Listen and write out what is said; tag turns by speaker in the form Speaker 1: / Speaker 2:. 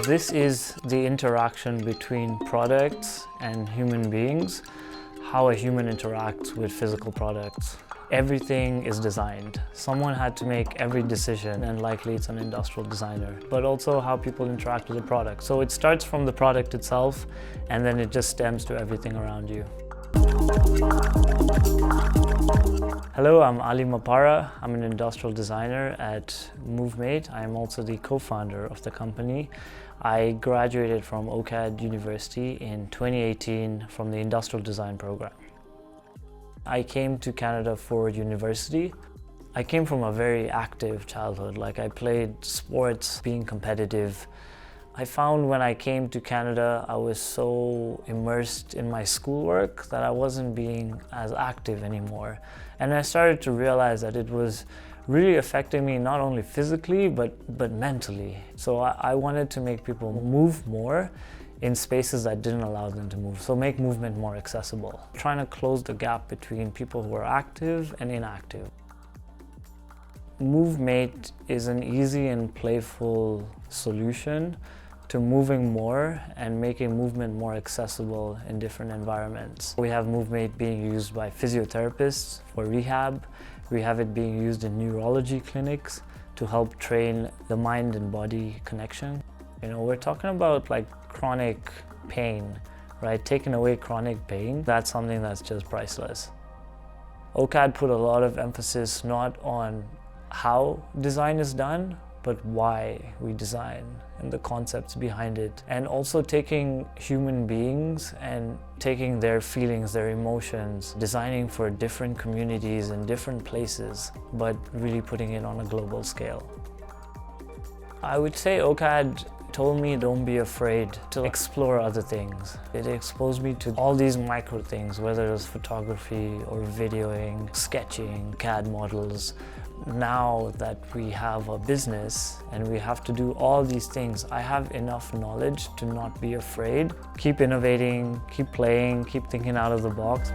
Speaker 1: This is the interaction between products and human beings, how a human interacts with physical products. Everything is designed. Someone had to make every decision, and likely it's an industrial designer, but also how people interact with the product. So it starts from the product itself, and then it just stems to everything around you. Hello, I'm Ali Mapara. I'm an industrial designer at MoveMate. I am also the co-founder of the company. I graduated from OCAD University in 2018 from the industrial design program. I came to Canada for university. I came from a very active childhood. I played sports, being competitive. I found when I came to Canada, I was so immersed in my schoolwork that I wasn't being as active anymore. And I started to realize that it was really affecting me not only physically, but mentally. So I wanted to make people move more in spaces that didn't allow them to move. So make movement more accessible. Trying to close the gap between people who are active and inactive. MoveMate is an easy and playful solution to moving more and making movement more accessible in different environments. We have MoveMate being used by physiotherapists for rehab. We have it being used in neurology clinics to help train the mind and body connection. We're talking about chronic pain, right? Taking away chronic pain, that's something that's just priceless. OCAD put a lot of emphasis not on how design is done, but why we design and the concepts behind it. And also taking human beings and taking their feelings, their emotions, designing for different communities and different places, but really putting it on a global scale. I would say OCAD told me don't be afraid to explore other things. It exposed me to all these micro things, whether it was photography or videoing, sketching, CAD models. Now that we have a business and we have to do all these things, I have enough knowledge to not be afraid. Keep innovating, keep playing, keep thinking out of the box.